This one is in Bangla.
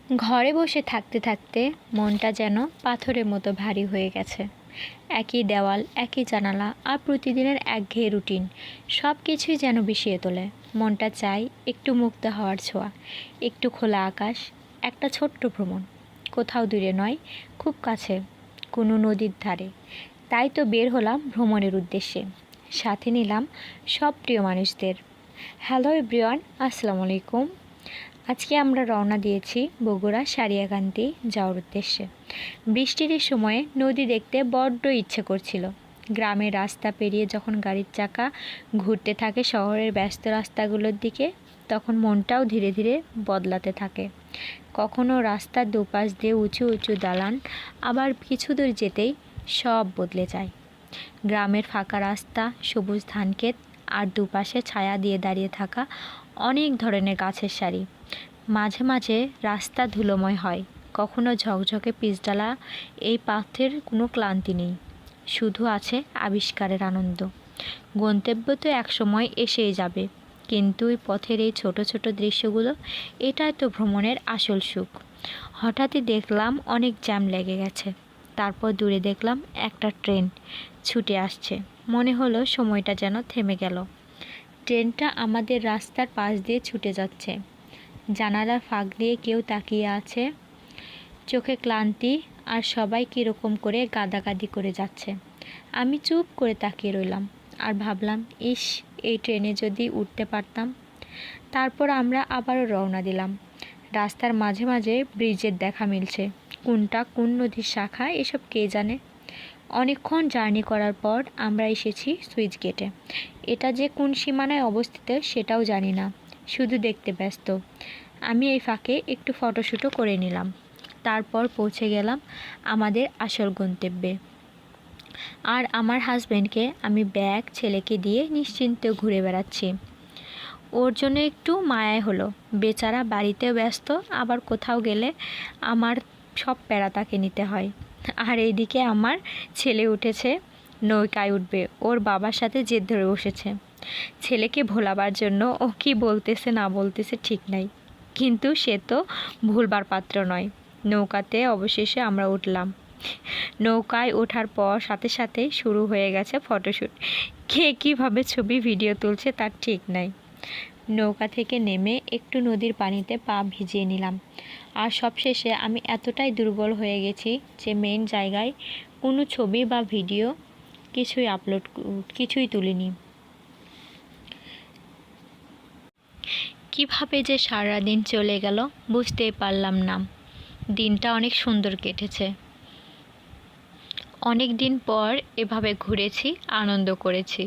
ঘরে বসে থাকতে থাকতে মনটা যেন পাথরের মতো ভারী হয়ে গেছে। একই দেওয়াল, একই জানালা আর প্রতিদিনের একঘেয়ে রুটিন সব কিছুই যেন বিষিয়ে তোলে। মনটা চাই একটু মুক্ত হওয়ার ছোঁয়া, একটু খোলা আকাশ, একটা ছোট্ট ভ্রমণ, কোথাও দূরে নয়, খুব কাছে, কোনো নদীর ধারে। তাই তো বের হলাম ভ্রমণের উদ্দেশ্যে, সাথে নিলাম সব প্রিয় মানুষদের। হ্যালো এভরিওয়ান, আসসালামু আলাইকুম। আজকে আমরা রওনা দিয়েছি বগুড়া সারিয়াকান্দি যাওয়ার উদ্দেশ্যে। বৃষ্টির এই সময়ে নদী দেখতে বড্ড ইচ্ছে করছিল। গ্রামের রাস্তা পেরিয়ে যখন গাড়ির চাকা ঘুরতে থাকে শহরের ব্যস্ত রাস্তাগুলোর দিকে, তখন মনটাও ধীরে ধীরে বদলাতে থাকে। কখনো রাস্তার দুপাশ দিয়ে উঁচু উঁচু দালান, আবার কিছু দূর যেতেই সব বদলে যায়। গ্রামের ফাঁকা রাস্তা, সবুজ ধানক্ষেত আর দুপাশে ছায়া দিয়ে দাঁড়িয়ে থাকা অনেক ধরনের গাছের সারি। মাঝে মাঝে রাস্তা ধুলোময় হয়, কখনো ঝকঝকে পিচঢালা। এই পথের কোনো ক্লান্তি নেই, শুধু আছে আবিষ্কারের আনন্দ। গন্তব্য তো একসময় এসেই যাবে, কিন্তু এই পথের এই ছোট ছোট দৃশ্যগুলো, এটাই তো ভ্রমণের আসল সুখ। হঠাৎই দেখলাম অনেক জ্যাম লেগে গেছে। তারপর দূরে দেখলাম একটা ট্রেন ছুটে আসছে। মনে হলো সময়টা যেন থেমে গেল। ট্রেনটা আমাদের রাস্তার পাশ দিয়ে ছুটে যাচ্ছে। জানালার ফাঁক দিয়ে কেউ তাকিয়ে আছে, চোখে ক্লান্তি, আর সবাই কীরকম করে গাদাগাদি করে যাচ্ছে। আমি চুপ করে তাকিয়ে রইলাম আর ভাবলাম, ইস, এই ট্রেনে যদি উঠতে পারতাম। তারপর আমরা আবারও রওনা দিলাম। রাস্তার মাঝে মাঝে ব্রিজের দেখা মিলছে, কোনটা কোন নদীর শাখা এসব কে জানে। অনেকক্ষণ জার্নি করার পর আমরা এসেছি সুইচ গেটে। এটা যে কোন সীমানায় অবস্থিত সেটাও জানি না, শুধু দেখতে ব্যস্ত। আমি এই ফাঁকে একটু ফটোশ্যুটও করে নিলাম। তারপর পৌঁছে গেলাম আমাদের আসল গন্তব্যে। আর আমার হাজব্যান্ডকে আমি ব্যাগ ছেলেকে দিয়ে নিশ্চিন্তে ঘুরে বেড়াচ্ছি। ওর জন্য একটু মায়াই হলো, বেচারা বাড়িতেও ব্যস্ত, আবার কোথাও গেলে আমার সব প্যারা তাকে নিতে হয়। আর এইদিকে আমার ছেলে উঠেছে, নৌকায় উঠবে, ওর বাবার সাথে জেদ ধরে বসেছে। ছেলেকে ভোলাবার জন্য ও কি বলতেছে না বলতেছে ঠিক নাই, কিন্তু সে তো ভুলবার পাত্র নয়। নৌকাতে অবশেষে আমরা উঠলাম। নৌকায় ওঠার পর সাথে সাথেই শুরু হয়ে গেছে ফটোশ্যুট। কে কীভাবে ছবি ভিডিও তুলছে তার ঠিক নাই। নৌকা থেকে নেমে একটু নদীর পানিতে পা ভিজিয়ে নিলাম। আর সবশেষে আমি এতটাই দুর্বল হয়ে গেছি যে মেন জায়গায় কোনো ছবি বা ভিডিও কিছুই তুলিনি। কিভাবে যে সারাদিন চলে গেল বুঝতেই পারলাম না। দিনটা অনেক সুন্দর কেটেছে। অনেক দিন পর এভাবে ঘুরেছি, আনন্দ করেছি।